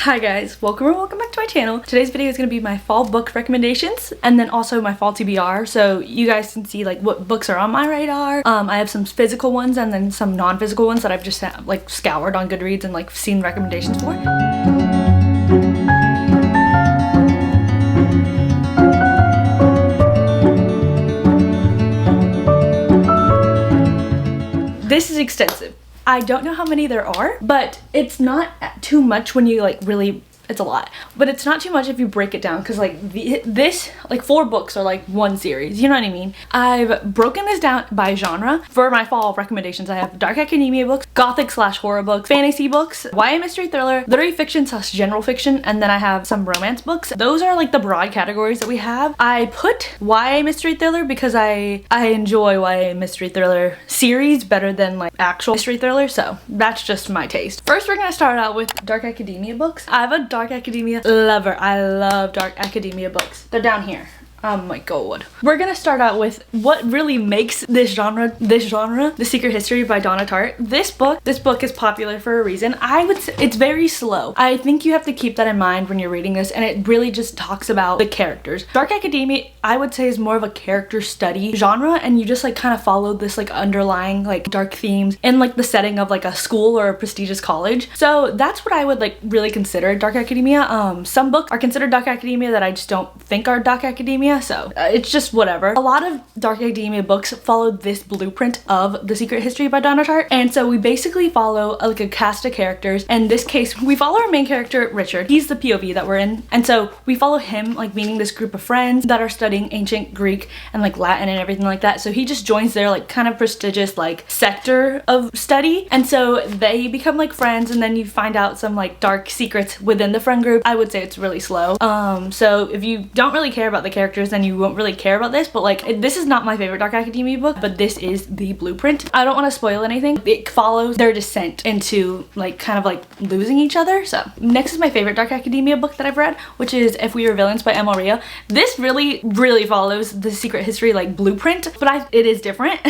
Hi guys, welcome back to my channel. Today's video is going to be my fall book recommendations and then also my fall TBR, so you guys can see like what books are on my radar. I have some physical ones and then some non-physical ones that I've just like scoured on Goodreads and like seen recommendations for. This is extensive. I don't know how many there are, but it's not too much when you like really, it's a lot, but it's not too much if you break it down, because like this like 4 books are like one series, you know what I mean? I've broken this down by genre. For my fall recommendations, I have dark academia books, gothic / horror books, fantasy books, YA mystery thriller, literary fiction / general fiction, and then I have some romance books. Those are like the broad categories that we have. I put YA mystery thriller because I enjoy YA mystery thriller series better than like actual mystery thriller, so that's just my taste. First, we're gonna start out with dark academia books. I have a dark academia lover. I love dark academia books. They're down here. Oh my god. We're gonna start out with what really makes this genre, The Secret History by Donna Tartt. This book is popular for a reason. I would say it's very slow. I think you have to keep that in mind when you're reading this, and it really just talks about the characters. Dark academia, I would say, is more of a character study genre, and you just like kind of follow this like underlying like dark themes in like the setting of like a school or a prestigious college. So that's what I would like really consider dark academia. Some books are considered dark academia that I just don't think are dark academia, so it's just whatever. A lot of dark academia books follow this blueprint of The Secret History by Donna Tartt, and so we basically follow like a cast of characters. In this case, we follow our main character, Richard. He's the POV that we're in, and so we follow him like meeting this group of friends that are studying ancient Greek and like Latin and everything like that. So he just joins their like kind of prestigious like sector of study, and so they become like friends, and then you find out some like dark secrets within the friend group. I would say it's really slow. So if you don't really care about the characters, then you won't really care about this, but like this is not my favorite dark academia book, but this is the blueprint. I don't want to spoil anything. It follows their descent into like kind of like losing each other. So next is my favorite dark academia book that I've read, which is If We Were Villains by Emma Rio. This really follows The Secret History like blueprint, but it is different.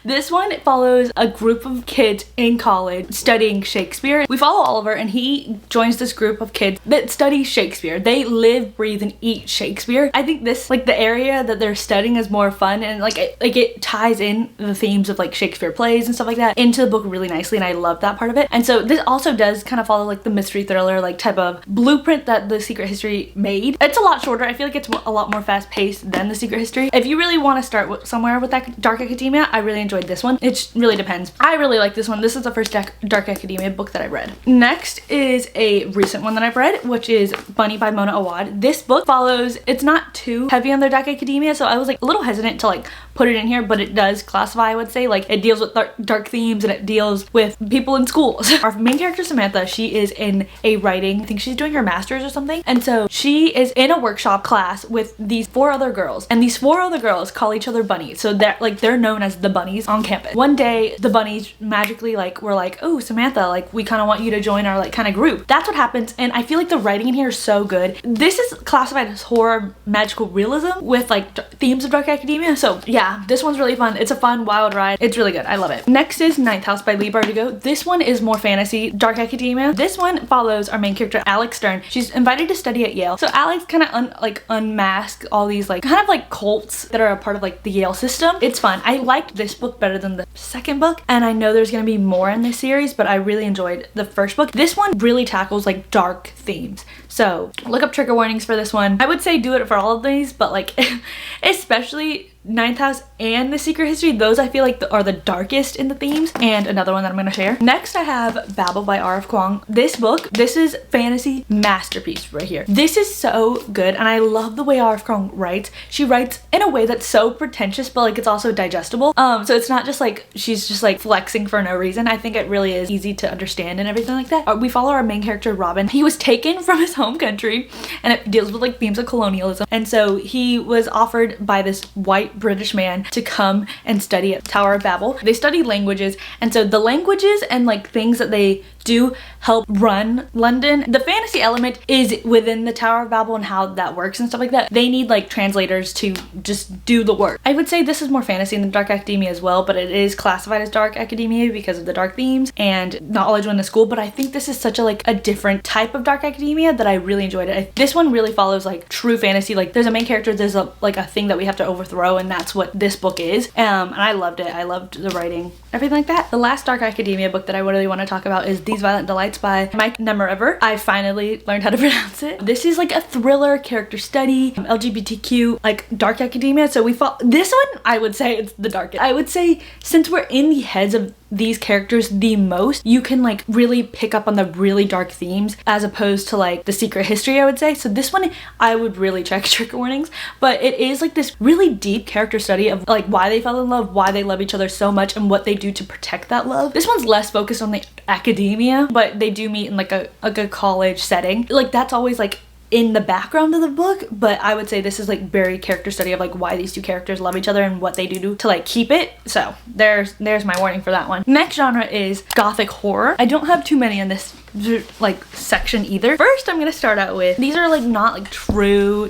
This one, it follows a group of kids in college studying Shakespeare. We follow Oliver, and he joins this group of kids that study Shakespeare. They live, breathe, and eat Shakespeare. I think this like the area that they're studying is more fun, and like it ties in the themes of like Shakespeare plays and stuff like that into the book really nicely, and I love that part of it. And so this also does kind of follow like the mystery thriller like type of blueprint that The Secret History made. It's a lot shorter. I feel like it's a lot more fast paced than The Secret History. If you really want to start somewhere with that dark academia, I really enjoyed this one. It really depends. I really like this one. This is the first dark academia book that I read. Next is a recent one that I've read, which is Bunny by Mona Awad. This book follows, it's not too heavy on the dark academia, so I was like a little hesitant to like put it in here, but it does classify, I would say. Like it deals with dark themes, and it deals with people in schools. Our main character, Samantha, she is in a writing, I think she's doing her master's or something, and so she is in a workshop class with these 4 other girls, and these 4 other girls call each other bunnies, so they're known as the bunnies on campus. One day the bunnies magically like were like, oh Samantha, like we kind of want you to join our like kind of group. That's what happens, and I feel like the writing in here is so good. This is classified as horror magical realism with like themes of dark academia, so yeah, this one's really fun. It's a fun wild ride. It's really good. I love it. Next is Ninth House by Leigh Bardugo. This one is more fantasy dark academia. This one follows our main character, Alex Stern. She's invited to study at Yale, so Alex kind of unmasks all these like kind of like cults that are a part of like the Yale system. It's fun. I liked this book better than the second book, and I know there's gonna be more in this series, but I really enjoyed the first book. This one really tackles like dark themes, so look up trigger warnings for this one. I would say do it for all of these, but like especially Ninth House and The Secret History, those I feel like are the darkest in the themes. And another one that I'm gonna share. Next I have Babel by R.F. Kuang. This book, this is fantasy masterpiece right here. This is so good, and I love the way R.F. Kuang writes. She writes in a way that's so pretentious, but like it's also digestible. So it's not just like she's just like flexing for no reason. I think it really is easy to understand and everything like that. We follow our main character, Robin. He was taken from his home country, and it deals with like themes of colonialism, and so he was offered by this white British man to come and study at Tower of Babel. They study languages, and so the languages and like things that they do help run London. The fantasy element is within the Tower of Babel and how that works and stuff like that. They need like translators to just do the work. I would say this is more fantasy than dark academia as well, but it is classified as dark academia because of the dark themes and knowledge when in school. But I think this is such a different type of dark academia that I really enjoyed it. This one really follows like true fantasy. Like there's a main character, there's a thing that we have to overthrow, and that's what this book is. And I loved it. I loved the writing, everything like that. The last dark academia book that I really want to talk about is These Violent Delights by Mike Nemerever. I finally learned how to pronounce it. This is like a thriller, character study, LGBTQ, like dark academia. So we follow this one. I would say it's the darkest. I would say since we're in the heads of these characters the most, you can like really pick up on the really dark themes as opposed to like the secret history, I would say. So this one I would really check trigger warnings, but it is like this really deep character study of like why they fell in love, why they love each other so much, and what they do to protect that love. This one's less focused on the academia, but they do meet in like a college setting. Like that's always like in the background of the book, but I would say this is like very character study of like why these two characters love each other and what they do to like keep it. So there's my warning for that one. Next genre is gothic horror. I don't have too many in this like section either. First, I'm gonna start out with, these are like not like true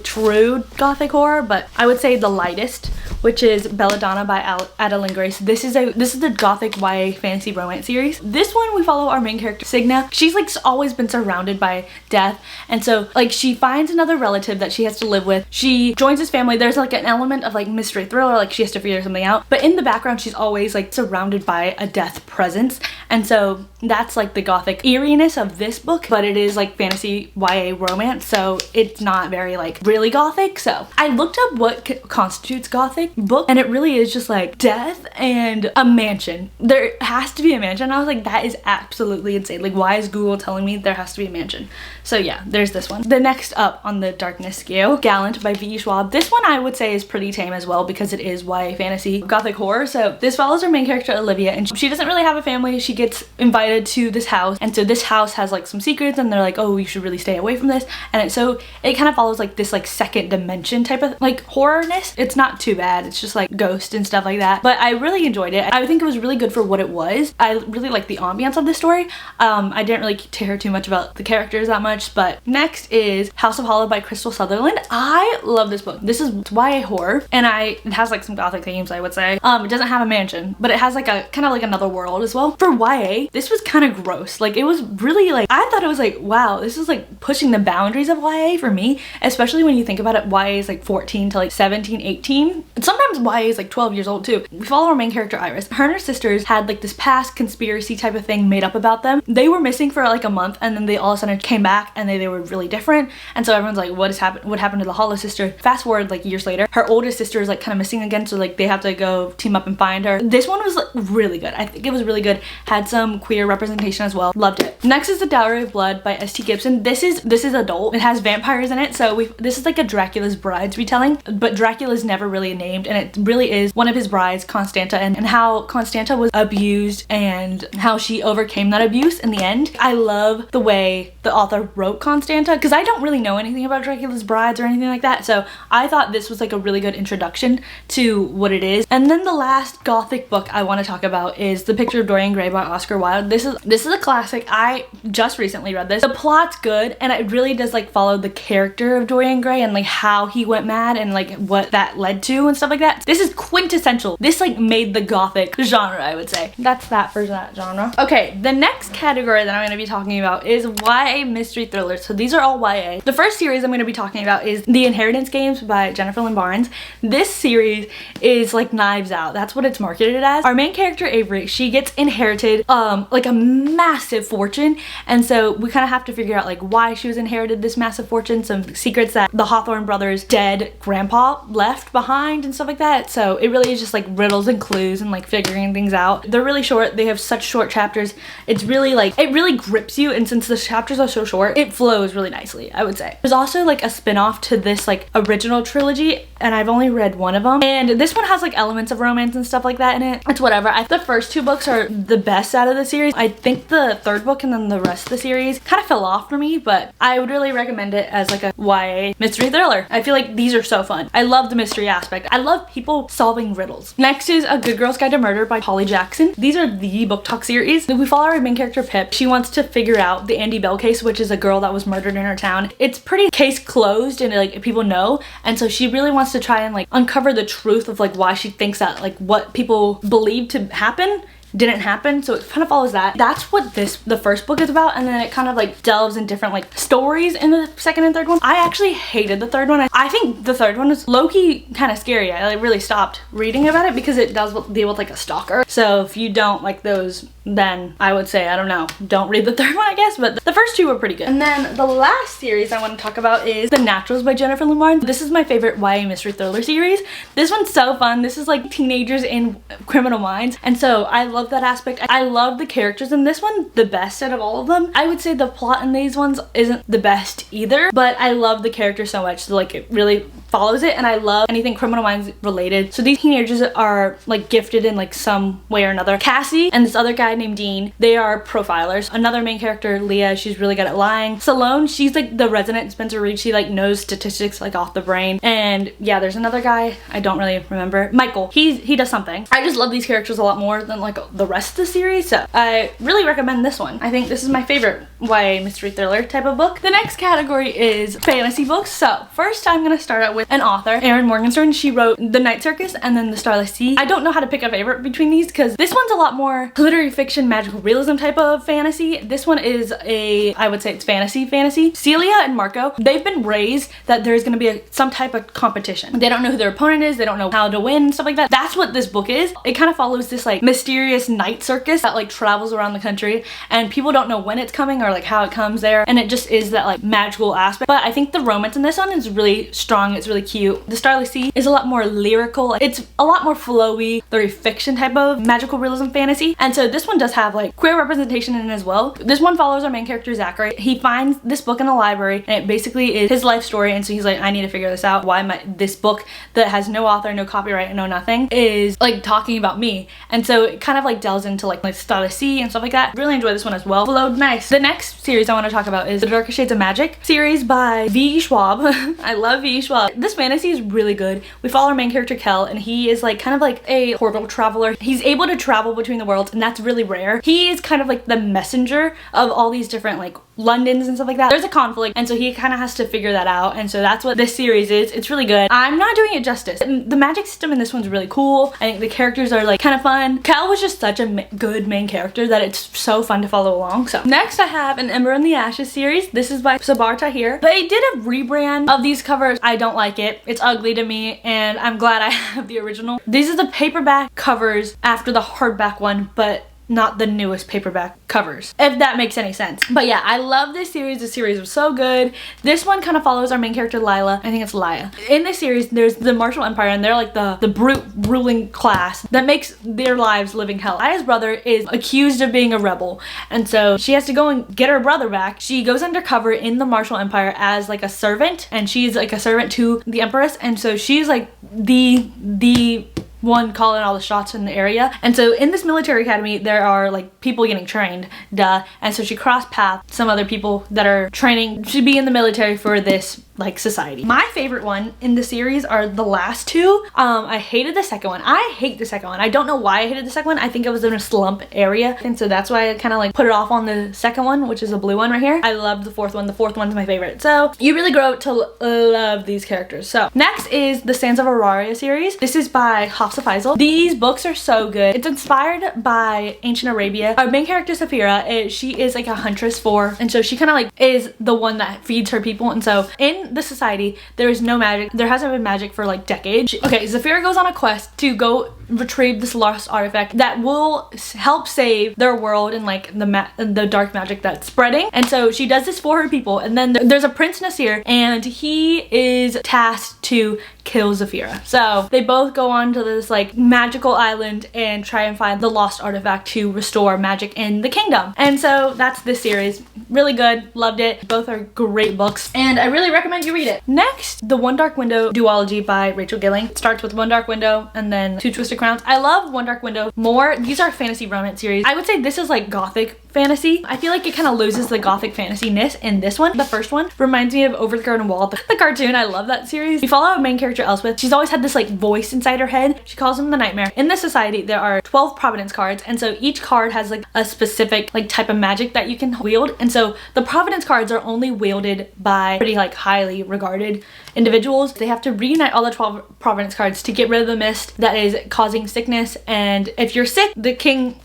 gothic horror, but I would say the lightest, which is Belladonna by Adeline Grace. This is the gothic YA fantasy romance series. This one we follow our main character Signa. She's like always been surrounded by death, and so like she finds another relative that she has to live with. She joins his family. There's like an element of like mystery thriller, like she has to figure something out, but in the background she's always like surrounded by a death presence, and so that's like the gothic eeriness of this book, but it is like fantasy YA romance, so it's not very like really gothic. So I looked up what constitutes gothic book, and it really is just like death and a mansion. There has to be a mansion. I was like, that is absolutely insane. Like, why is Google telling me there has to be a mansion? So yeah, there's this one. The next up on the darkness scale, Gallant by V. Schwab. This one I would say is pretty tame as well because it is YA fantasy gothic horror. So this follows our main character Olivia, and she doesn't really have a family. She gets invited to this house, and so this house has like some secrets, and they're like, oh, you should really stay away from this. And so it kind of follows like this like second dimension type of like horrorness. It's not too bad. It's just like ghosts and stuff like that, but I really enjoyed it. I think it was really good for what it was. I really liked the ambiance of the story. I didn't really care too much about the characters that much. But next is House of Hollow by Crystal Sutherland. I love this book. This is YA horror, and it has like some gothic themes, I would say. It doesn't have a mansion, but it has like a kind of like another world as well. For YA, this was kind of gross. Like it was really like, I thought it was like, wow, this is like pushing the boundaries of YA for me, especially when you think about it. YA is like 14 to like 17, 18. And sometimes YA is like 12 years old too. We follow our main character Iris. Her and her sisters had like this past conspiracy type of thing made up about them. They were missing for like a month, and then they all of a sudden came back, and they were really different. And so everyone's like, what happened to the Hollow sister? Fast forward like years later, her oldest sister is like kind of missing again, so like they have to go team up and find her. This one was like really good. I think it was really good. Had some queer representation as well. Loved it. Next is The Dowry of Blood by S.T. Gibson. This is adult. It has vampires in it, so this is like a Dracula's brides retelling, but Dracula's never really named, and it really is one of his brides, Constanta, and how Constanta was abused and how she overcame that abuse in the end. I love the way the author wrote Constanta, because I don't really know anything about Dracula's brides or anything like that, so I thought this was like a really good introduction to what it is. And then the last gothic book I want to talk about is The Picture of Dorian Gray by Oscar Wilde. This is a classic. I just recently read this. The plot's good, and it really does like follow the character of Dorian Gray and like how he went mad and like what that led to and stuff like that. This is quintessential. This like made the gothic genre, I would say. That's that for that genre. Okay, the next category that I'm going to be talking about is YA mystery thrillers. So these are all YA. The first series I'm going to be talking about is The Inheritance Games by Jennifer Lynn Barnes. This series is like Knives Out. That's what it's marketed as. Our main character Avery, she gets inherited like a massive fortune, and so we kind of have to figure out like why she was inherited this massive fortune, some secrets that the Hawthorne brothers' dead grandpa left behind and stuff like that. So it really is just like riddles and clues and like figuring things out. They're really short. They have such short chapters. It's really like, it really grips you, and since the chapters are so short, it flows really nicely, I would say. There's also like a spin-off to this like original trilogy, and I've only read one of them, and this one has like elements of romance and stuff like that in it. It's whatever. The first two books are the best out of the series. I think the third book and then the rest of the series. Kind of fell off for me, but I would really recommend it as like a YA mystery thriller. I feel like these are so fun. I love the mystery aspect. I love people solving riddles. Next is A Good Girl's Guide to Murder by Holly Jackson. These are the BookTok series. We follow our main character Pip. She wants to figure out the Andy Bell case, which is a girl that was murdered in her town. It's pretty case closed and like people know, and so she really wants to try and like uncover the truth of like why she thinks that like what people believe to happen didn't happen. So it kind of follows that. That's what the first book is about, and then it kind of like delves in different like stories in the second and third one. I actually hated the third one. I think the third one is low-key kind of scary. I like really stopped reading about it because it does deal with like a stalker. So if you don't like those, then I would say, I don't know, don't read the third one, I guess, but the first two were pretty good. And then the last series I want to talk about is The Naturals by Jennifer Limar. This is my favorite YA mystery thriller series. This one's so fun. This is like teenagers in criminal minds, and so I love that aspect. I love the characters in this one the best out of all of them. I would say the plot in these ones isn't the best either, but I love the characters so much, so like it really follows it, and I love anything criminal minds related. So these teenagers are like gifted in like some way or another. Cassie and this other guy named Dean, they are profilers. Another main character, Leah, she's really good at lying. Salone, she's like the resident Spencer Reed. She like knows statistics like off the brain. And yeah, there's another guy, I don't really remember. Michael, he does something. I just love these characters a lot more than like the rest of the series, so I really recommend this one. I think this is my favorite YA mystery thriller type of book. The next category is fantasy books. So first I'm gonna start out with an author, Erin Morgenstern. She wrote The Night Circus and then The Starless Sea. I don't know how to pick a favorite between these because this one's a lot more literary fiction, magical realism type of fantasy. This one is I would say it's fantasy. Celia and Marco, they've been raised that there's gonna be some type of competition. They don't know who their opponent is, they don't know how to win, stuff like that. That's what this book is. It kind of follows this like mysterious night circus that like travels around the country, and people don't know when it's coming or like how it comes there, and it just is that like magical aspect. But I think the romance in this one is really strong. It's really cute. The Starless Sea is a lot more lyrical. It's a lot more flowy, literary fiction type of magical realism fantasy, and so this one does have like queer representation in it as well. This one follows our main character Zachary. He finds this book in a library, and it basically is his life story, and so he's like, I need to figure this out. Why this book that has no author, no copyright, no nothing is like talking about me, and so it kind of like delves into like Starless Sea and stuff like that. Really enjoy this one as well. Flowed nice. The next series I want to talk about is The Darker Shades of Magic series by V. Schwab. I love V. Schwab. This fantasy is really good. We follow our main character Kel, and he is like kind of like a portal traveler. He's able to travel between the worlds, and that's really rare. He is kind of like the messenger of all these different like Londons and stuff like that. There's a conflict, and so he kind of has to figure that out, and so that's what this series is. It's really good. I'm not doing it justice. The magic system in this one's really cool. I think the characters are like kind of fun. Kel was just such a good main character that it's so fun to follow along. So next I have An Ember in the Ashes series. This is by Sabar Tahir. They did a rebrand of these covers. I don't like it. It's ugly to me, and I'm glad I have the original. These are the paperback covers after the hardback one, but not the newest paperback covers, if that makes any sense. But yeah, I love this series. The series was so good. This one kind of follows our main character Lila. I think it's Laya. In this series, there's the Martial Empire, and they're like the brute ruling class that makes their lives living hell. Laya's brother is accused of being a rebel, and so she has to go and get her brother back. She goes undercover in the Martial Empire as like a servant, and she's like a servant to the Empress, and so she's like the one calling all the shots in the area. And so in this military academy, there are like people getting trained, duh. And so she crossed paths some other people that are training to be in the military for this like society. My favorite one in the series are the last two. I hated the second one. I hate the second one. I don't know why I hated the second one. I think I was in a slump area, and so that's why I kind of like put it off on the second one, which is the blue one right here. I love the fourth one. The fourth one's my favorite. So you really grow to love these characters. So next is the Sands of Auraria series. This is by Hafsa Faisal. These books are so good. It's inspired by ancient Arabia. Our main character Safira, she is like a huntress and so she kind of like is the one that feeds her people, and so in the society there is no magic. There hasn't been magic for like decades. Okay, Zafira goes on a quest to go retrieve this lost artifact that will help save their world and like the dark magic that's spreading, and so she does this for her people. And then there's a Prince Nasir, and he is tasked to kill Zafira. So they both go on to this like magical island and try and find the lost artifact to restore magic in the kingdom. And so that's this series. Really good. Loved it. Both are great books, and I really recommend you read it. Next, The One Dark Window duology by Rachel Gilling. It starts with One Dark Window and then Two Twisted Crowns. I love One Dark Window more. These are fantasy romance series. I would say this is like gothic fantasy. I feel like it kind of loses the gothic fantasy-ness in this one. The first one reminds me of Over the Garden Wall, the cartoon. I love that series. We follow a main character, Elspeth. She's always had this like voice inside her head. She calls him the Nightmare. In this society, there are 12 Providence cards, and so each card has like a specific like type of magic that you can wield, and so the Providence cards are only wielded by pretty like highly regarded individuals. They have to reunite all the 12 Providence cards to get rid of the mist that is causing sickness, and if you're sick, the king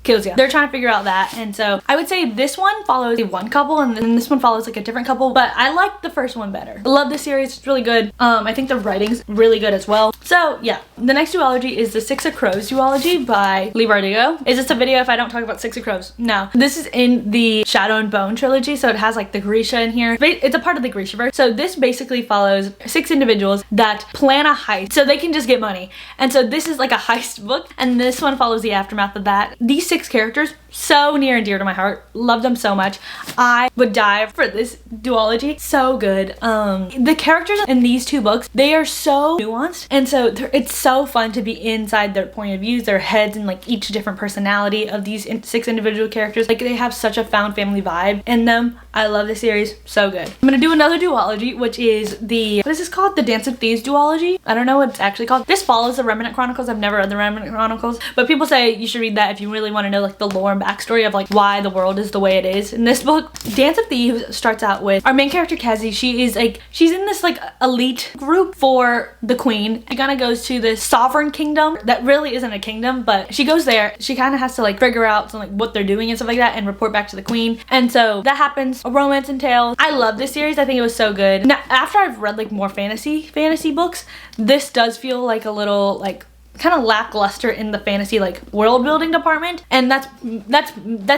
kills you. They're trying to figure out that, and so I would say this one follows one couple and then this one follows like a different couple, but I like the first one better. I love this series. It's really good. I think the writing's really good as well. So yeah, the next duology is the Six of Crows duology by Leigh Bardugo. Is this a video if I don't talk about Six of Crows? No. This is in the Shadow and Bone trilogy, so it has like the Grisha in here. It's a part of the Grishaverse. So this basically follows 6 individuals that plan a heist so they can just get money, and so this is like a heist book, and this one follows the aftermath of that. These 6 characters, so near and dear to my heart. Love them so much. I would die for this duology. So good. The characters in these 2 books, they are so nuanced, and so it's so fun to be inside their point of views, their heads, and like each different personality of these 6 individual characters. Like they have such a found family vibe in them. I love this series. So good. I'm gonna do another duology, which is the, what is this called? The Dance of Thieves duology. I don't know what it's actually called. This follows the Remnant Chronicles. I've never read the Remnant Chronicles, but people say you should read that if you really want to know like the lore and backstory of like why the world is the way it is. In this book, Dance of Thieves starts out with our main character Kezzy. She's in this like elite group for the queen. She kind of goes to this sovereign kingdom that really isn't a kingdom, but she goes there. She kind of has to like figure out some, like what they're doing and stuff like that and report back to the queen, and so that happens. A romance entails. I love this series. I think it was so good. Now after I've read like more fantasy books, this does feel like a little like kind of lackluster in the fantasy like world building department, and that's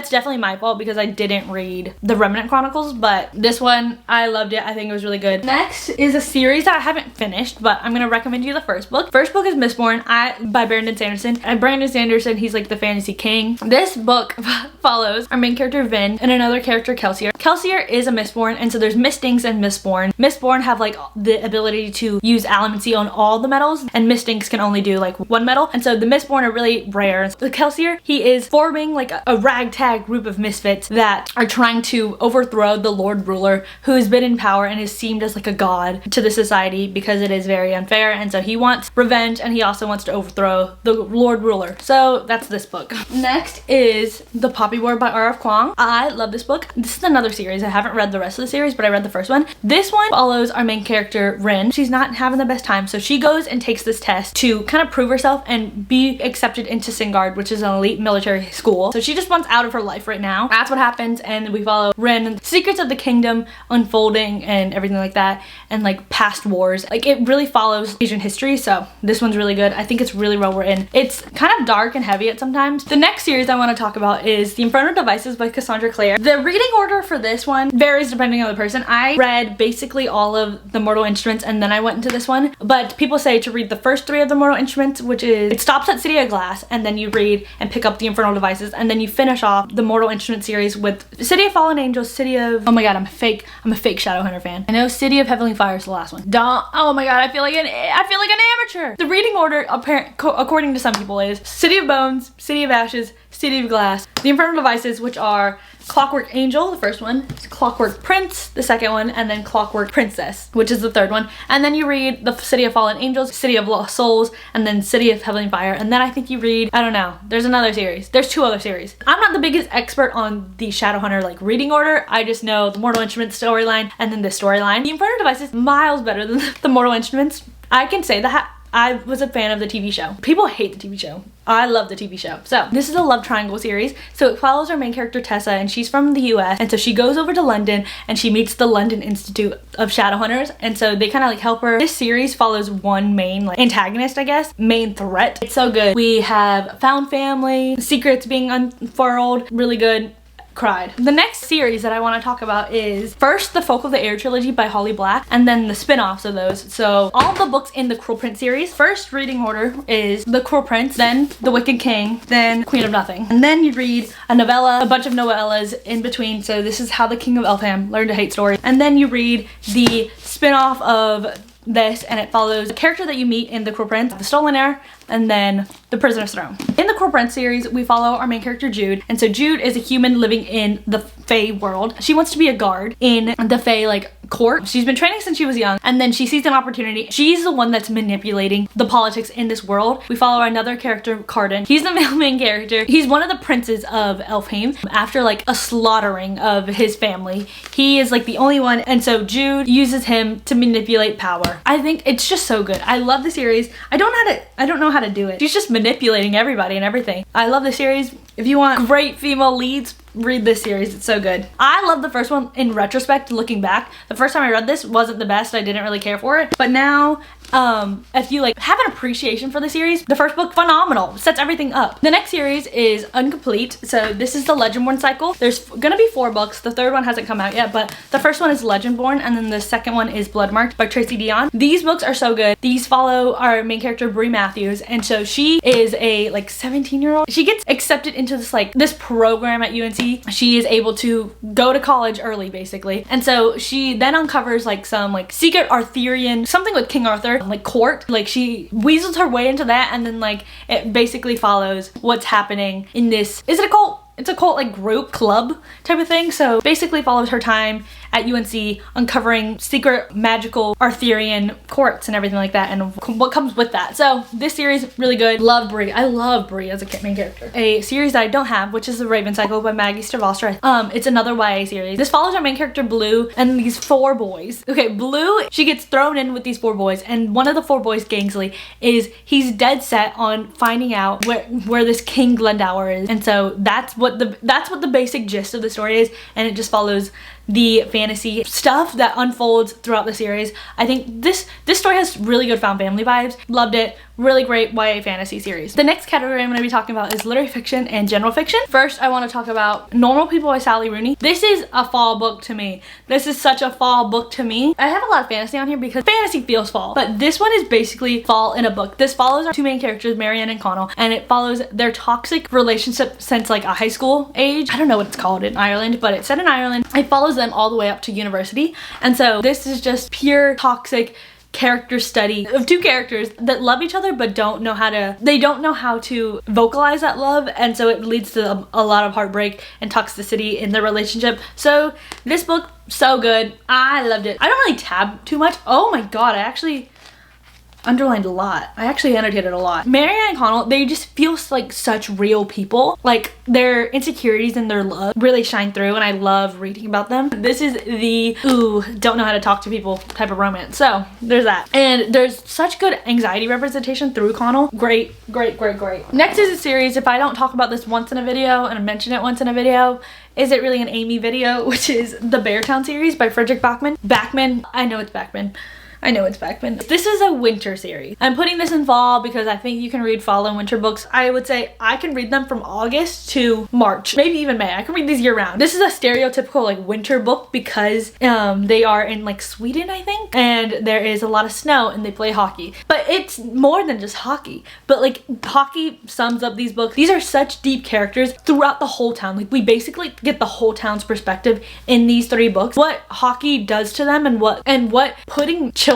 definitely my fault because I didn't read the Remnant Chronicles, but this one I loved it. I think it was really good. Next is a series that I haven't finished, but I'm gonna recommend you the first book. First book is Mistborn by Brandon Sanderson, and Brandon Sanderson, he's like the fantasy king. This book follows our main character Vin and another character Kelsier. Kelsier is a Mistborn, and so there's Mistinks and Mistborn. Mistborn have like the ability to use allomancy on all the metals, and Mistinks can only do like one metal, and so the Mistborn are really rare. The Kelsier, he is forming like a ragtag group of misfits that are trying to overthrow the Lord Ruler, who has been in power and is seemed as like a god to the society because it is very unfair, and so he wants revenge, and he also wants to overthrow the Lord Ruler. So that's this book. Next is The Poppy War by R.F. Kuang. I love this book. This is another series. I haven't read the rest of the series, but I read the first one. This one follows our main character Rin. She's not having the best time, so she goes and takes this test to kind of prove herself and be accepted into Singard, which is an elite military school. So she just wants out of her life right now. That's what happens, and we follow Rin and the secrets of the kingdom unfolding and everything like that, and like past wars. Like it really follows Asian history, so this one's really good. I think it's really well written. It's kind of dark and heavy at sometimes. The next series I want to talk about is The Infernal Devices by Cassandra Clare. The reading order for this one varies depending on the person. I read basically all of the Mortal Instruments and then I went into this one, but people say to read the first 3 of the Mortal Instruments, which is, it stops at City of Glass, and then you read and pick up the Infernal Devices, and then you finish off the Mortal Instrument series with City of Fallen Angels, City of, oh my god, I'm a fake Shadowhunter fan. I know City of Heavenly Fire is the last one. Oh my god, I feel like an amateur. The reading order according to some people is City of Bones, City of Ashes, City of Glass, the Infernal Devices, which are Clockwork Angel, the first one, Clockwork Prince, the second one, and then Clockwork Princess, which is the third one. And then you read the City of Fallen Angels, City of Lost Souls, and then City of Heavenly Fire. And then I think you read, I don't know, there's another series. There's 2 other series. I'm not the biggest expert on the Shadowhunter like reading order. I just know the Mortal Instruments storyline and then this storyline. The Infernal Devices miles better than the Mortal Instruments. I can say that. I was a fan of the TV show. People hate the TV show. I love the TV show. So this is a love triangle series. So it follows our main character Tessa, and she's from the US, and so she goes over to London and she meets the London Institute of Shadowhunters, and so they kind of like help her. This series follows one main like antagonist, I guess, main threat. It's so good. We have found family, secrets being unfurled, really good. Cried. The next series that I want to talk about is first the Folk of the Air trilogy by Holly Black, and then the spin-offs of those. So all the books in the Cruel Prince series. First reading order is The Cruel Prince, then The Wicked King, then Queen of Nothing. And then you read a novella, a bunch of novellas in between. So this is How the King of Elfham Learned to Hate Story. And then you read the spin-off of this, and it follows the character that you meet in The Cruel Prince, The Stolen Heir, and then The Prisoner's Throne. In the Cruel Prince series, we follow our main character Jude, and so Jude is a human living in the Fae world. She wants to be a guard in the Fae like court. She's been training since she was young, and then she sees an opportunity. She's the one that's manipulating the politics in this world. We follow another character, Carden. He's the main character. He's one of the princes of Elfheim. After like a slaughtering of his family, he is like the only one, and so Jude uses him to manipulate power. I think it's just so good. I love the series. I don't know how to do it. She's just manipulating everybody and everything. I love the series. If you want great female leads, read this series. It's so good. I love the first one in retrospect, looking back. The first time I read this wasn't the best. I didn't really care for it. But now, if you like have an appreciation for the series, the first book, phenomenal. Sets everything up. The next series is Incomplete. So this is the Legendborn cycle. There's gonna be 4 books. The third one hasn't come out yet, but the first one is Legendborn, and then the second one is Bloodmarked by Tracy Deonn. These books are so good. These follow our main character, Bree Matthews, and so she is a like 17-year-old. She gets accepted into this program at UNC. She is able to go to college early, basically, and so she then uncovers like some like secret Arthurian, something with King Arthur, like court. Like she weasels her way into that, and then like it basically follows what's happening in this. Is it a cult? It's a cult like group, club type of thing. So basically follows her time at UNC uncovering secret magical Arthurian courts and everything like that, and what comes with that. So this series, really good. Love Brie. I love Brie as a main character. A series that I don't have, which is The Raven Cycle by Maggie Stavostra. It's another YA series. This follows our main character Blue and these 4 boys. Okay, Blue, she gets thrown in with these 4 boys, and one of the 4 boys, Gangsley, he's dead set on finding out where this King Glendower is, and so that's what the basic gist of the story is, and it just follows the fantasy stuff that unfolds throughout the series. I think this story has really good found family vibes. Loved it. Really great YA fantasy series. The next category I'm going to be talking about is literary fiction and general fiction. First, I want to talk about Normal People by Sally Rooney. This is a fall book to me. This is such a fall book to me. I have a lot of fantasy on here because fantasy feels fall, but this one is basically fall in a book. This follows our 2 main characters, Marianne and Connell, and it follows their toxic relationship since like a high school age. I don't know what it's called in Ireland, but it's set in Ireland. It follows them all the way up to university, and so this is just pure toxic character study of 2 characters that love each other but don't know how to vocalize that love, and so it leads to a lot of heartbreak and toxicity in their relationship. So this book, so good. I loved it. I don't really tab too much. Oh my god, I actually underlined a lot. I actually annotated a lot. Marianne and Connell, they just feel like such real people. Like their insecurities and their love really shine through, and I love reading about them. This is the don't know how to talk to people type of romance. So there's that. And there's such good anxiety representation through Connell. Great, great, great, great. Next is a series, if I don't talk about this once in a video and mention it once in a video, is it really an Amy video, which is the Beartown series by Frederick Backman. I know it's Backman. This is a winter series. I'm putting this in fall because I think you can read fall and winter books. I would say I can read them from August to March, maybe even May. I can read these year round. This is a stereotypical like winter book because they are in like Sweden, I think, and there is a lot of snow and they play hockey. But it's more than just hockey. But like hockey sums up these books. These are such deep characters throughout the whole town. Like we basically get the whole town's perspective in these 3 books. What hockey does to them and what putting children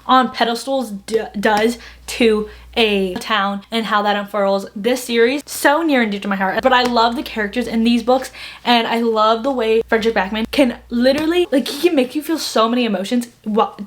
on pedestals does to a town and how that unfurls. This series, so near and dear to my heart. But I love the characters in these books, and I love the way Frederick Backman can literally, like, he can make you feel so many emotions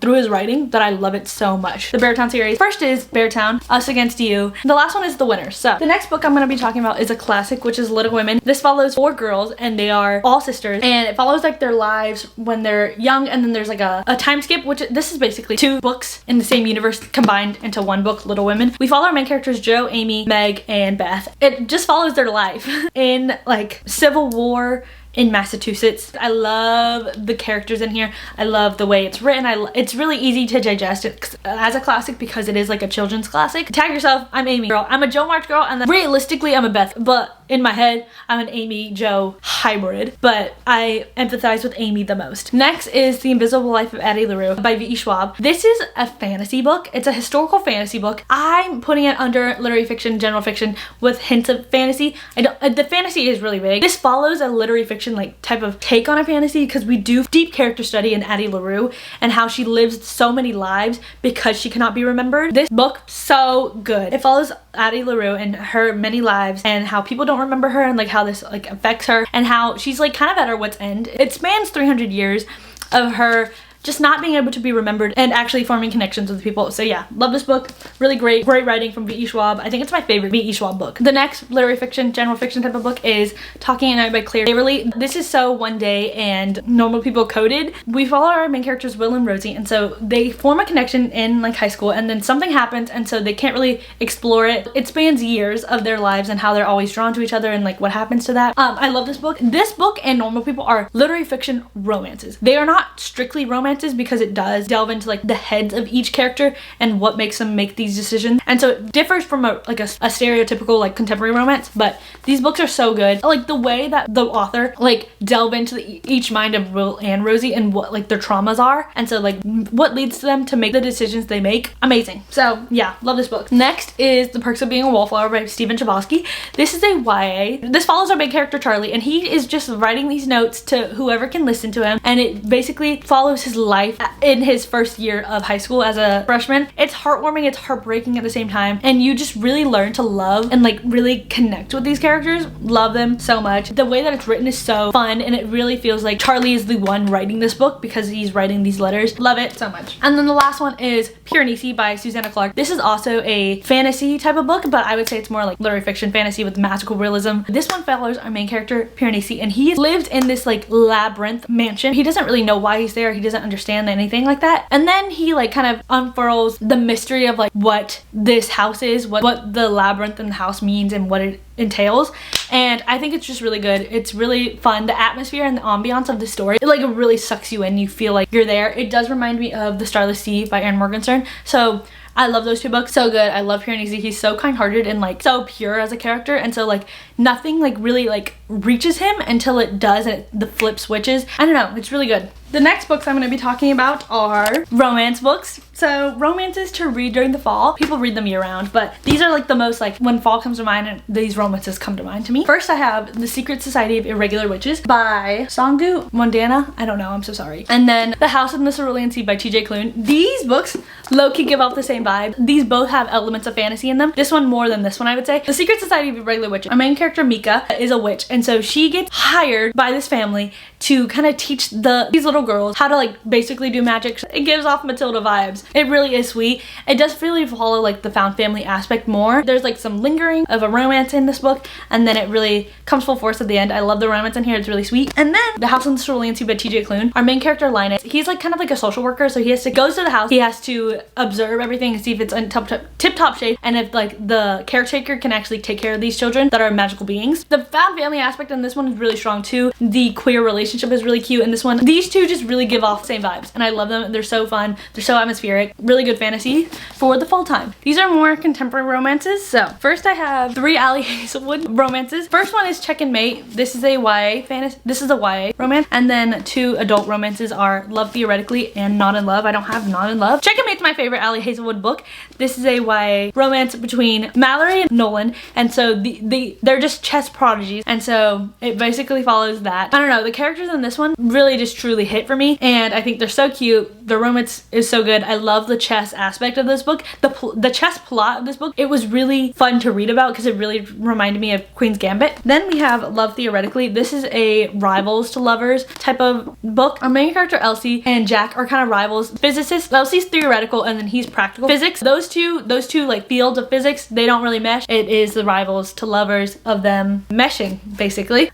through his writing that I love it so much. The Beartown series. First is Beartown, Us Against You. The last one is The Winner. So the next book I'm going to be talking about is a classic, which is Little Women. This follows 4 girls, and they are all sisters, and it follows like their lives when they're young, and then there's like a time skip, which this is basically 2 books in the same universe combined into one book, Little Women. We follow our main characters Joe, Amy, Meg, and Beth. It just follows their life in like Civil War in Massachusetts. I love the characters in here. I love the way it's written. It's really easy to digest it as a classic because it is like a children's classic. Tag yourself, I'm Amy girl. I'm a Jo March girl, and then realistically I'm a Beth, but in my head, I'm an Amy Jo hybrid, but I empathize with Amy the most. Next is The Invisible Life of Addie LaRue by V.E. Schwab. This is a fantasy book. It's a historical fantasy book. I'm putting it under literary fiction, general fiction with hints of fantasy. The fantasy is really big. This follows a literary fiction like type of take on a fantasy because we do deep character study in Addie LaRue and how she lives so many lives because she cannot be remembered. This book, so good. It follows Addie LaRue and her many lives and how people don't remember her and like how this like affects her and how she's like kind of at her wit's end. It spans 300 years of her just not being able to be remembered and actually forming connections with people. So yeah, love this book. Really great writing from V.E. Schwab. I think it's my favorite V.E. Schwab book. The next literary fiction, general fiction type of book is Talking at Night by Claire Waverly. This is so one day and normal people coded. We follow our main characters, Will and Rosie, and so they form a connection in like high school and then something happens and so they can't really explore it. It spans years of their lives and how they're always drawn to each other and like what happens to that. I love this book. This book and Normal People are literary fiction romances. They are not strictly romances because it does delve into like the heads of each character and what makes them make these decisions, and so it differs from a stereotypical like contemporary romance. But these books are so good. Like the way that the author like delve into each mind of Will and Rosie and what like their traumas are, and so like what leads to them to make the decisions they make. Amazing. So yeah, love this book. Next is The Perks of Being a Wallflower by Stephen Chbosky. This is a YA. This follows our main character Charlie and he is just writing these notes to whoever can listen to him, and it basically follows his life in his first year of high school as a freshman. It's heartwarming, it's heartbreaking at the same time, and you just really learn to love and like really connect with these characters. Love them so much. The way that it's written is so fun, and it really feels like Charlie is the one writing this book because he's writing these letters. Love it so much. And then the last one is Pure Nisi by Susanna Clark. This is also a fantasy type of book, but I would say it's more like literary fiction fantasy with magical realism. This one follows our main character Pure Nisi, and he lives in this like labyrinth mansion. He doesn't really know why he's there. He doesn't understand anything like that, and then he like kind of unfurls the mystery of like what this house is, what the labyrinth in the house means and what it entails, and I think it's just really good. It's really fun. The atmosphere and the ambiance of the story, it like really sucks you in. You feel like you're there. It does remind me of The Starless Sea by Aaron Morgenstern, so I love those two books. So good. I love Pure Nisi. He's so kind-hearted and like so pure as a character, and so like nothing like really like reaches him until it does, and the flip switches. I don't know, it's really good. The next books I'm going to be talking about are romance books. So romances to read during the fall. People read them year round, but these are like the most like when fall comes to mind, and these romances come to mind to me. First I have The Secret Society of Irregular Witches by Sangu Mondana. I don't know, I'm so sorry. And then The House in the Cerulean Sea by T.J. Klune. These books low-key give off the same vibe. These both have elements of fantasy in them. This one more than this one, I would say. The Secret Society of Irregular Witches. Our main character Mika is a witch, and so she gets hired by this family to kind of teach these little girls how to like basically do magic. It gives off Matilda vibes. It really is sweet. It does really follow like the found family aspect more. There's like some lingering of a romance in this book, and then it really comes full force at the end. I love the romance in here. It's really sweet. And then The House in the Cerulean Sea by T.J. Klune. Our main character Linus, he's like kind of like a social worker, so he has to go to the house. He has to observe everything and see if it's in tip-top shape, and if like the caretaker can actually take care of these children that are magical beings. The found family aspect in this one is really strong too. The queer relationship is really cute in this one. These two just really give off the same vibes, and I love them. They're so fun. They're so atmospheric. Really good fantasy for the fall time. These are more contemporary romances. So first I have 3 Ali Hazelwood romances. First one is Check and Mate. This is a YA fantasy. This is a YA romance. And then 2 adult romances are Love Theoretically and Not in Love. I don't have Not in Love. Check and Mate's my favorite Ali Hazelwood book. This is a YA romance between Mallory and Nolan, and so they're just chess prodigies, and so it basically follows that. I don't know, the characters in this one really just truly hit for me, and I think they're so cute. The romance is so good. I love the chess aspect of this book. The chess plot of this book, it was really fun to read about because it really reminded me of Queen's Gambit. Then we have Love Theoretically. This is a rivals to lovers type of book. Our main character Elsie and Jack are kind of rivals. Physicists. Elsie's theoretical and then he's practical physics. Those two like fields of physics, they don't really mesh. It is the rivals to lovers of them meshing basically.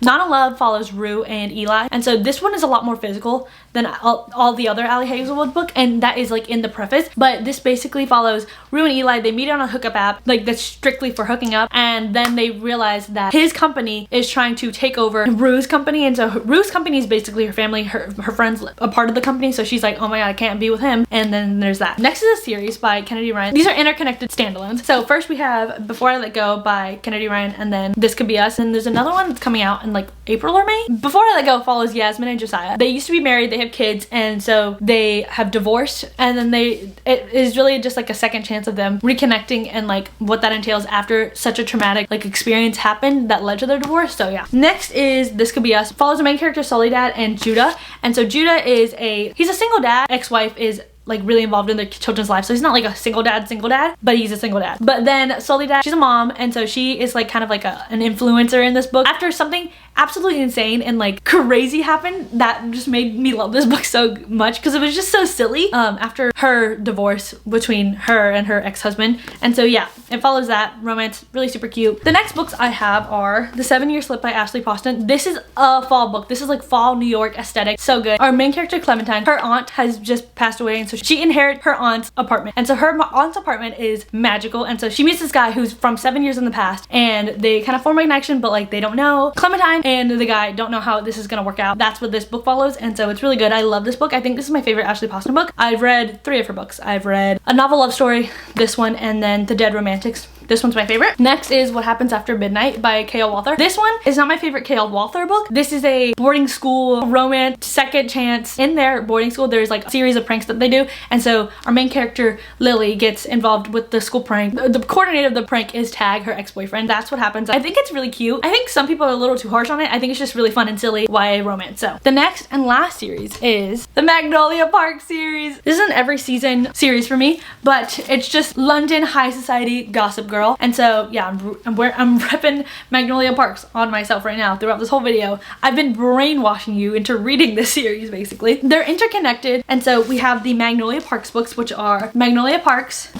Not in Love follows Rue and Eli, and so this one is a lot more physical than all the other Ali Hazelwood book, and that is like in the preface. But this basically follows Rue and Eli. They meet on a hookup app, like that's strictly for hooking up, and then they realize that his company is trying to take over Rue's company, and so Rue's company is basically her family, her friends, a part of the company, so she's like, oh my god, I can't be with him. And then there's that. Next is a series by Kennedy Ryan. These are interconnected standalones. So first we have Before I Let Go by Kennedy Ryan, and then This Could Be Us, and there's another one that's coming out in like April or May. Before I Let Go follows Yasmin and Josiah. They used to be married, they have kids, and so they have divorced, and then it is really just like a second chance of them reconnecting and like what that entails after such a traumatic like experience happened that led to their divorce. So yeah. Next is This Could Be Us. Follows the main character Soledad and Judah, and so Judah is he's a single dad. Ex-wife is like really involved in their children's life, so he's not like a single dad, but he's a single dad. But then Soledad, she's a mom, and so she is like kind of like an influencer in this book. After something absolutely insane and like crazy happened that just made me love this book so much, because it was just so silly after her divorce between her and her ex-husband. And so yeah, it follows that romance, really super cute. The next books I have are The 7-Year Slip by Ashley Poston. This is a fall book. This is like fall New York aesthetic, so good. Our main character Clementine, her aunt has just passed away, and so she inherits her aunt's apartment, and so her aunt's apartment is magical, and so she meets this guy who's from 7 years in the past, and they kind of form a connection, but like they don't know. Clementine and the guy don't know how this is gonna work out. That's what this book follows, and so it's really good. I love this book. I think this is my favorite Ashley Poston book. I've read 3 of her books. I've read A Novel Love Story, this one, and then The Dead Romantics. This one's my favorite. Next is What Happens After Midnight by K.L. Walther. This one is not my favorite K.L. Walther book. This is a boarding school romance, second chance. In their boarding school, there's like a series of pranks that they do, and so our main character Lily gets involved with the school prank. The coordinator of the prank is Tag, her ex-boyfriend. That's what happens. I think it's really cute. I think some people are a little too harsh on it. I think it's just really fun and silly YA romance. So the next and last series is the Magnolia Park series. This is an every season series for me, but it's just London high society gossip girl. And so yeah, I'm repping Magnolia Parks on myself right now throughout this whole video. I've been brainwashing you into reading this series basically. They're interconnected, and so we have the Magnolia Parks books, which are Magnolia Parks,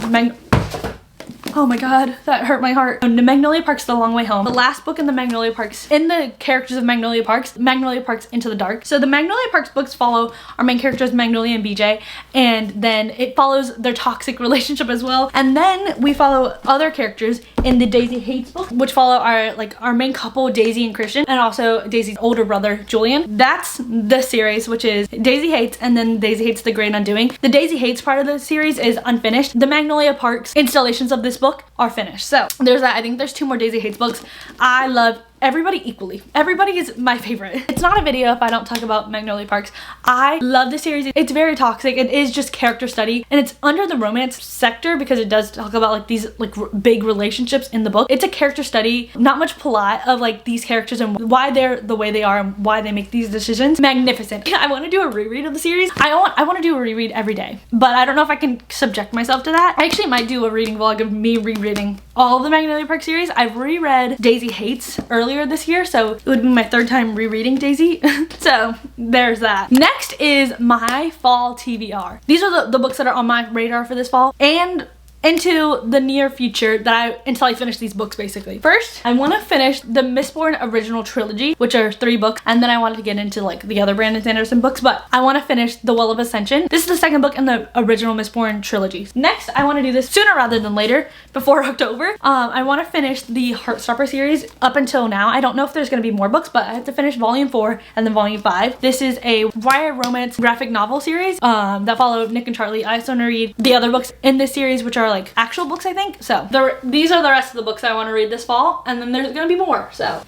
oh my god, that hurt my heart. The Magnolia Parks, The Long Way Home. The last book in the Magnolia Parks, in the characters of Magnolia Parks Into the Dark. So the Magnolia Parks books follow our main characters Magnolia and BJ, and then it follows their toxic relationship as well. And then we follow other characters in the Daisy Hates book, which follow our main couple, Daisy and Christian, and also Daisy's older brother, Julian. That's the series, which is Daisy Hates and then Daisy Hates The Great Undoing. The Daisy Hates part of the series is unfinished. The Magnolia Parks installations of this book are finished. So there's that. I think there's 2 more Daisy Hates books. I love everybody equally. Everybody is my favorite. It's not a video if I don't talk about Magnolia Parks. I love this series. It's very toxic. It is just character study, and it's under the romance sector because it does talk about like these like big relationships in the book. It's a character study, not much plot, of like these characters and why they're the way they are and why they make these decisions. Magnificent. I want to do a reread of the series. I want to do a reread every day, but I don't know if I can subject myself to that. I actually might do a reading vlog of me rereading all of the Magnolia Park series. I've reread Daisy Hates earlier this year, so it would be my 3rd time rereading Daisy. So there's that. Next is my fall TBR. These are the books that are on my radar for this fall and into the near future until I finish these books basically. First, I want to finish the Mistborn original trilogy, which are 3 books, and then I wanted to get into like the other Brandon Sanderson books, but I want to finish The Well of Ascension. This is the 2nd book in the original Mistborn trilogy. Next, I want to do this sooner rather than later, before October. I want to finish the Heartstopper series up until now. I don't know if there's going to be more books, but I have to finish volume 4 and then volume 5. This is a YA romance graphic novel series that followed Nick and Charlie. I also want to read the other books in this series, which are like actual books, I think. So these are the rest of the books I want to read this fall, and then there's gonna be more. So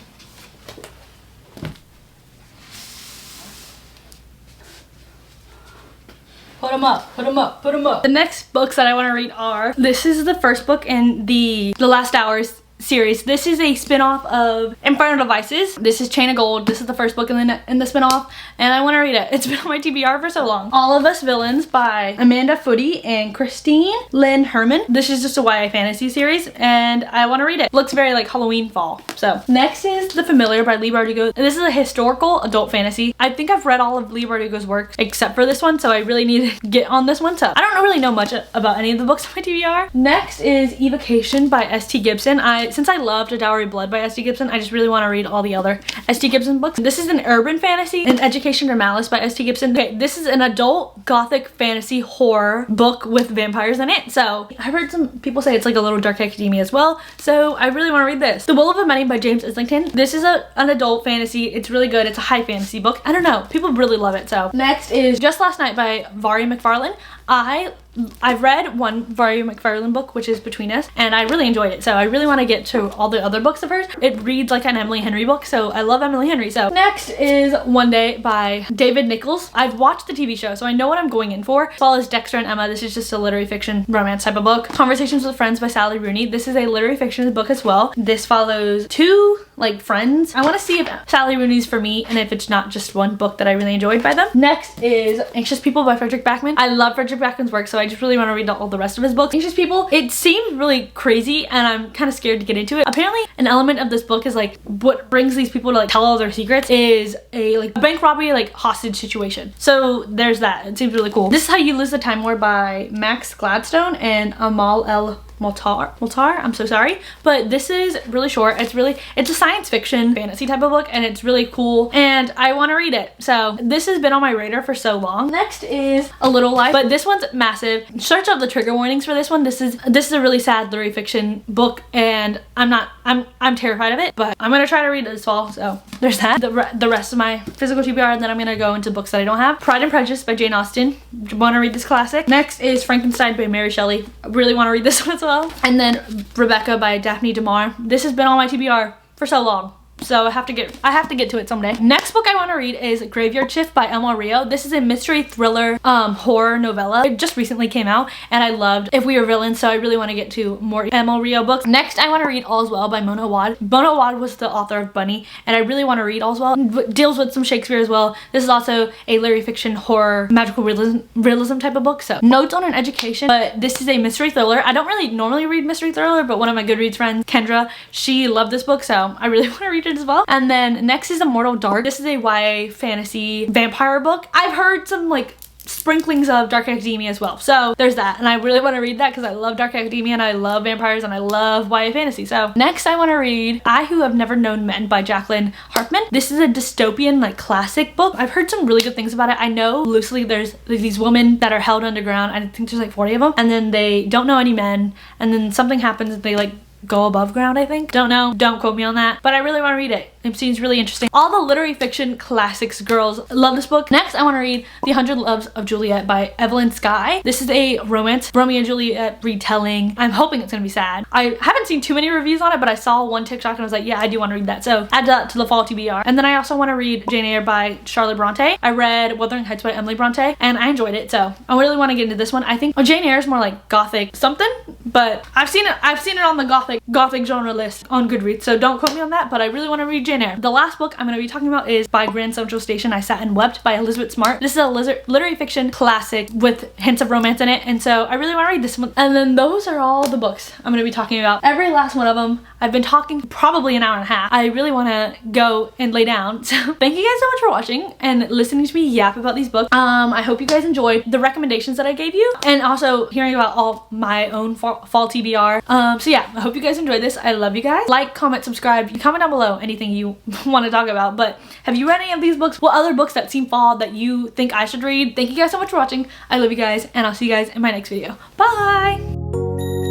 put them up, put them up, put them up. The next books that I want to read are, this is the first book in the Last Hours series. This is a spin-off of Infernal Devices. This is Chain of Gold. This is the first book in the spin-off, and I want to read it. It's been on my TBR for so long. All of Us Villains by Amanda Footy and Christine Lynn Herman. This is just a YA fantasy series, and I want to read it. Looks very like Halloween fall. So next is The Familiar by Leigh Bardugo. This is a historical adult fantasy. I think I've read all of Leigh Bardugo's work except for this one, so I really need to get on this one. So I don't really know much about any of the books on my TBR. Next is Evocation by S.T. Gibson. I but since I loved A Dowry Blood by S.D. Gibson, I just really want to read all the other S.D. Gibson books. This is an urban fantasy, An Education or Malice by S.D. Gibson. Okay, this is an adult gothic fantasy horror book with vampires in it. So I've heard some people say it's like a little dark academia as well. So I really want to read this. The Will of the Many by James Islington. This is an adult fantasy. It's really good. It's a high fantasy book. I don't know. People really love it. So next is Just Last Night by Vari McFarlane. I've read one Vari McFarlane book, which is Between Us, and I really enjoyed it. So I really want to get to all the other books of hers. It reads like an Emily Henry book, so I love Emily Henry. So next is One Day by David Nichols. I've watched the TV show, so I know what I'm going in for. As well as Dexter and Emma, this is just a literary fiction romance type of book. Conversations with Friends by Sally Rooney. This is a literary fiction book as well. This follows two like friends. I want to see if Sally Rooney's for me and if it's not just one book that I really enjoyed by them. Next is Anxious People by Frederick Backman. I love Frederick Backman's work, so I just really want to read all the rest of his books. Anxious People, it seems really crazy and I'm kind of scared to get into it. Apparently an element of this book is like what brings these people to like tell all their secrets is a like bank robbery like hostage situation. So there's that. It seems really cool. This is How You Lose the Time War by Max Gladstone and Amal El Multar, I'm so sorry, but this is really short. It's a science fiction fantasy type of book and it's really cool and I want to read it. So this has been on my radar for so long. Next is A Little Life, but this one's massive. Search up the trigger warnings for this one. This is a really sad literary fiction book and I'm terrified of it, but I'm gonna try to read it this fall. So there's that. The rest of my physical TBR, and then I'm gonna go into books that I don't have. Pride and Prejudice by Jane Austen. Want to read this classic. Next is Frankenstein by Mary Shelley. I really want to read this one as well. And then Rebecca by Daphne DeMar. This has been on my TBR for so long, so I have to get to it someday. Next book I want to read is Graveyard Shift by Elma Rio. This is a mystery thriller horror novella. It just recently came out and I loved If We Were Villains, so I really want to get to more Elma Rio books. Next I want to read All's Well by Mona Awad. Mona Awad was the author of Bunny and I really want to read All's Well. It deals with some Shakespeare as well. This is also a literary fiction horror magical realism type of book. So Notes on an Education, but this is a mystery thriller. I don't really normally read mystery thriller, but one of my Goodreads friends, Kendra, she loved this book, so I really want to read it as well. And then next is Immortal Dark. This is a YA fantasy vampire book. I've heard some like sprinklings of dark academia as well, so there's that, and I really want to read that because I love dark academia and I love vampires and I love YA fantasy. So next I want to read I Who Have Never Known Men by Jacqueline Hartman. This is a dystopian like classic book. I've heard some really good things about it. I know loosely there's these women that are held underground. I think there's like 40 of them, and then they don't know any men, and then something happens and they like go above ground, I think. Don't know, don't quote me on that, but I really want to read it. It seems really interesting. All the literary fiction classics girls love this book. Next I want to read The 100 Loves of Juliet by Evelyn Skye. This is a romance Romeo and Juliet retelling. I'm hoping it's gonna be sad. I haven't seen too many reviews on it, but I saw one TikTok and I was like, yeah, I do want to read that, so add that to the fall TBR. And then I also want to read Jane Eyre by Charlotte Bronte. I read Wuthering Heights by Emily Bronte and I enjoyed it, so I really want to get into this one. I think Jane Eyre is more like gothic something, but I've seen it on the gothic genre list on Goodreads, so don't quote me on that, but I really want to read Jane Eyre. The last book I'm going to be talking about is by Grand Central Station, I Sat and Wept by Elizabeth Smart. This is a literary fiction classic with hints of romance in it, and so I really want to read this one. And then those are all the books I'm going to be talking about. Every last one of them. I've been talking probably an hour and a half. I really want to go and lay down, so thank you guys so much for watching and listening to me yap about these books. I hope you guys enjoyed the recommendations that I gave you and also hearing about all my own fall TBR. So yeah, I hope you guys enjoyed this. I love you guys. Like, comment, subscribe. Comment down below anything you want to talk about. But have you read any of these books? What other books that seem fall that you think I should read? Thank you guys so much for watching. I love you guys, and I'll see you guys in my next video. Bye!